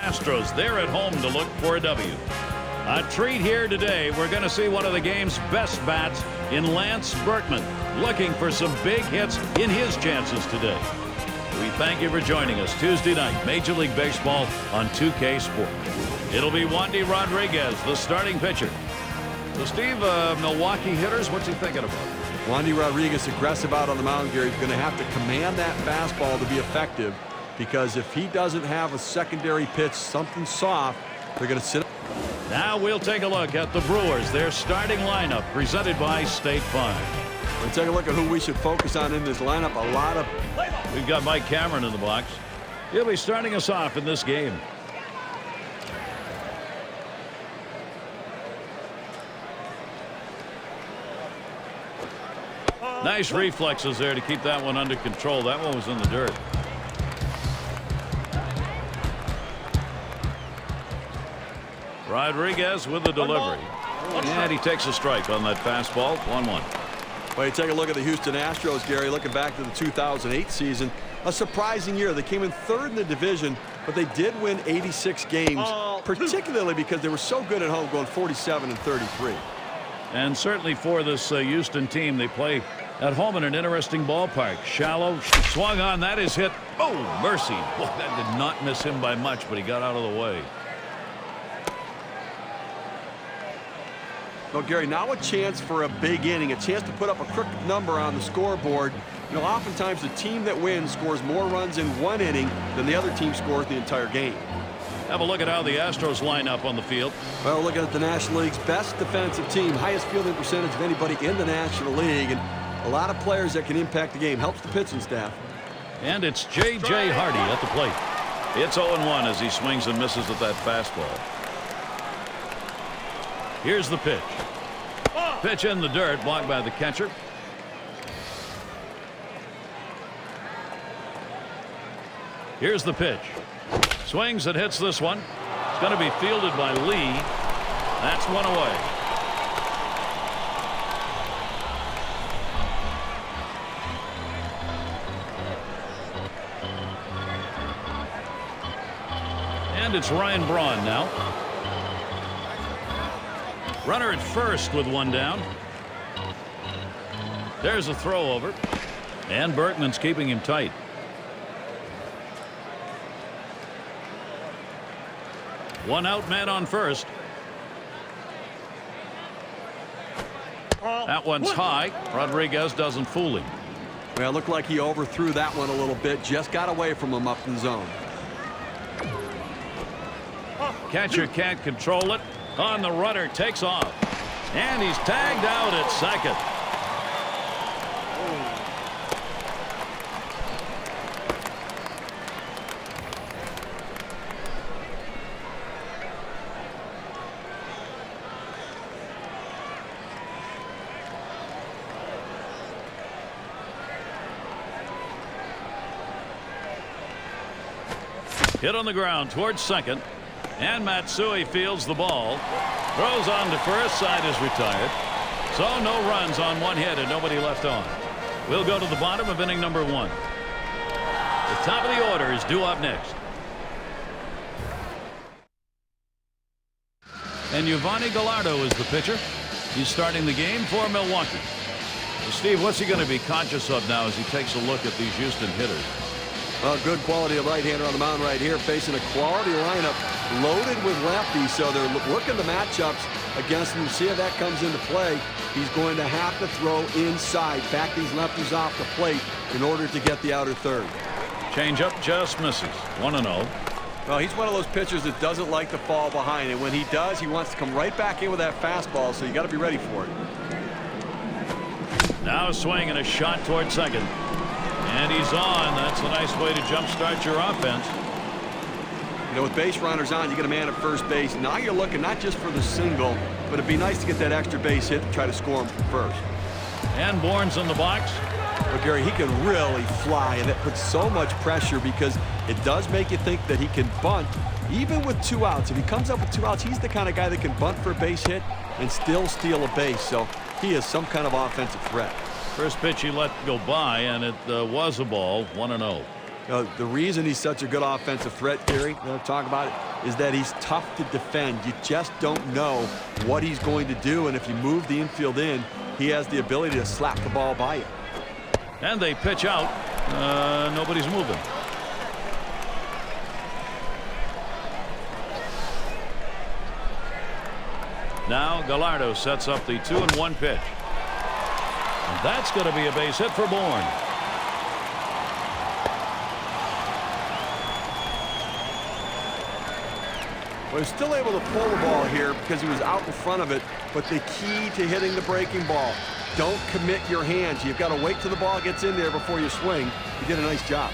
Astros, they're at home to look for a W. A treat here today. We're going to see one of the game's best bats in Lance Berkman, looking for some big hits in his chances today. We thank you for joining us Tuesday night, Major League Baseball on 2K Sports. It'll be Wandy Rodriguez, the starting pitcher. So, Steve, Milwaukee hitters, what's he thinking about? Wandy Rodriguez aggressive out on the mound, Gary. He's going to have to command that fastball to be effective, because if he doesn't have a secondary pitch, something soft, they're going to sit. Now we'll take a look at the Brewers, their starting lineup presented by State Farm. We'll take a look at who we should focus on in this lineup. We've got Mike Cameron in the box. He'll be starting us off in this game. Nice reflexes there to keep that one under control. That one was in the dirt. Rodriguez with the delivery. And he takes a strike on that fastball. 1-1. Well, you take a look at the Houston Astros, Gary, looking back to the 2008 season. A surprising year. They came in third in the division, but they did win 86 games, particularly because they were so good at home, going 47-33. And certainly for this Houston team, they play at home in an interesting ballpark. Shallow, swung on, that is hit. Oh, mercy. Boy, that did not miss him by much, but he got out of the way. Well, Gary, now a chance for a big inning, a chance to put up a crooked number on the scoreboard. You know, oftentimes the team that wins scores more runs in one inning than the other team scores the entire game. Have a look at how the Astros line up on the field. Well, we're looking at the National League's best defensive team, highest fielding percentage of anybody in the National League, and a lot of players that can impact the game. Helps the pitching staff. And it's J.J. Hardy at the plate. It's 0-1 as he swings and misses at that fastball. Here's the pitch. Pitch in the dirt, blocked by the catcher. Here's the pitch. Swings and hits this one. It's going to be fielded by Lee. That's one away. And it's Ryan Braun now. Runner at first with one down. There's a throw over. And Berkman's keeping him tight. One out, man on first. That one's high. Rodriguez doesn't fool him. Well, it looked like he overthrew that one a little bit. Just got away from him up in the zone. Catcher can't control it. On the runner, takes off. And he's tagged out at second. Hit on the ground towards second. And Matsui fields the ball. Throws on to first. Side is retired. So no runs on one hit and nobody left on. We'll go to the bottom of inning number 1. The top of the order is due up next. And Giovanni Gallardo is the pitcher. He's starting the game for Milwaukee. So Steve, what's he going to be conscious of now as he takes a look at these Houston hitters? Well, good quality of right-hander on the mound right here, facing a quality lineup loaded with lefties, so they're working the matchups against him. See how that comes into play. He's going to have to throw inside, back these lefties off the plate in order to get the outer third. Change up just misses. 1-0. Well, he's one of those pitchers that doesn't like to fall behind, and when he does, he wants to come right back in with that fastball, so you got to be ready for it. Now a swing and a shot toward second. And he's on. That's a nice way to jumpstart your offense. You know, with base runners on, you get a man at first base. Now you're looking not just for the single, but it'd be nice to get that extra base hit to try to score him from first. And Bourne's in the box. But Gary, he can really fly, and that puts so much pressure because it does make you think that he can bunt even with 2 outs. If he comes up with 2 outs, he's the kind of guy that can bunt for a base hit and still steal a base. So he is some kind of offensive threat. First pitch he let go by, and it was a ball. 1-0. The reason he's such a good offensive threat, Gary, talk about it, is that he's tough to defend. You just don't know what he's going to do, and if you move the infield in, he has the ability to slap the ball by you. And they pitch out. Nobody's moving. Now Gallardo sets up the 2-1 pitch. And that's going to be a base hit for Bourne. Well, he's still able to pull the ball here because he was out in front of it, but the key to hitting the breaking ball, don't commit your hands. You've got to wait till the ball gets in there before you swing. You did a nice job.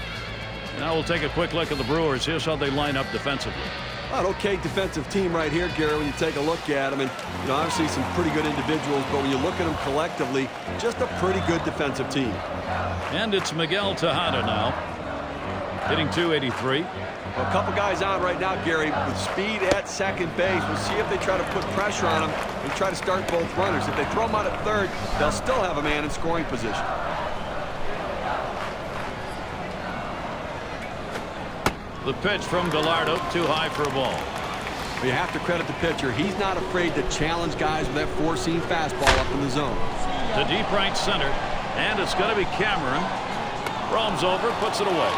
Now we'll take a quick look at the Brewers. Here's how they line up defensively. An okay defensive team right here, Gary, when you take a look at them. And, obviously some pretty good individuals, but when you look at them collectively, just a pretty good defensive team. And it's Miguel Tejada now, hitting .283. Well, a couple guys on right now, Gary, with speed at second base. We'll see if they try to put pressure on him and try to start both runners. If they throw him out at third, they'll still have a man in scoring position. The pitch from Gallardo, too high for a ball. You have to credit the pitcher. He's not afraid to challenge guys with that four-seam fastball up in the zone. To deep right center, and it's going to be Cameron. Roams over, puts it away.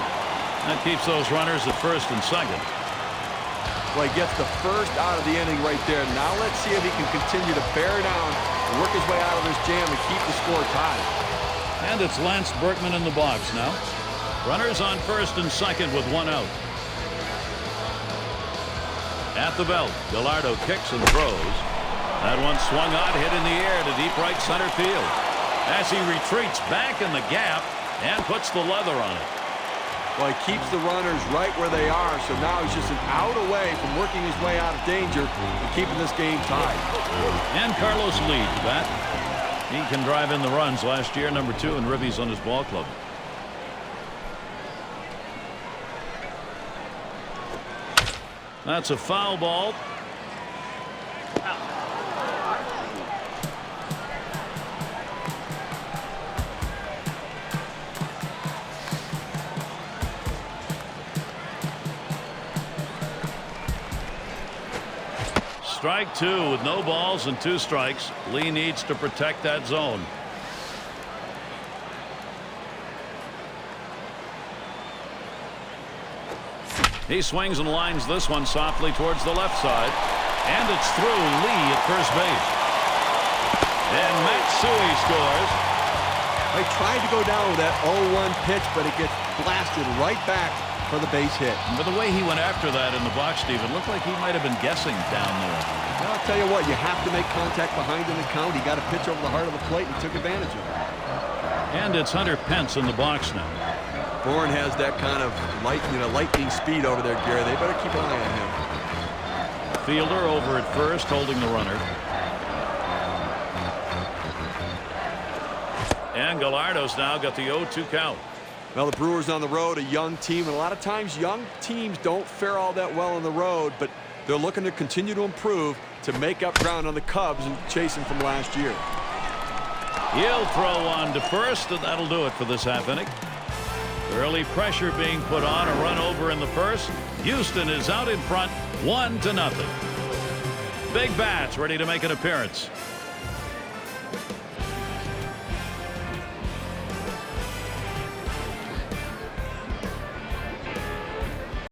That keeps those runners at first and second. Well, he gets the first out of the inning right there. Now let's see if he can continue to bear down, work his way out of this jam, and keep the score tied. And it's Lance Berkman in the box now. Runners on first and second with one out. At the belt, Gallardo kicks and throws. That one swung on, hit in the air to deep right center field. As he retreats back in the gap and puts the leather on it. Well, he keeps the runners right where they are, so now he's just an out away from working his way out of danger and keeping this game tied. And Carlos leads that. He can drive in the runs. Last year, number 2 in ribbies on his ball club. That's a foul ball. Strike 2 with no balls and 2 strikes. Lee needs to protect that zone. He swings and lines this one softly towards the left side. And it's through. Lee at first base. And Matsui scores. They tried to go down with that 0-1 pitch, but it gets blasted right back for the base hit. But the way he went after that in the box, Steve, it looked like he might have been guessing down there. Well, I'll tell you what, you have to make contact behind in the count. He got a pitch over the heart of the plate and took advantage of it. And it's Hunter Pence in the box now. Bourne has that kind of lightning speed over there, Gary. They better keep an eye on him. Fielder over at first, holding the runner. And Gallardo's now got the 0-2 count. Well, the Brewers on the road, a young team, and a lot of times young teams don't fare all that well on the road, but they're looking to continue to improve to make up ground on the Cubs and chasing from last year. He'll throw on to first, and that'll do it for this half inning. Early pressure being put on, a run over in the first. Houston is out in front, 1-0. Big bats ready to make an appearance.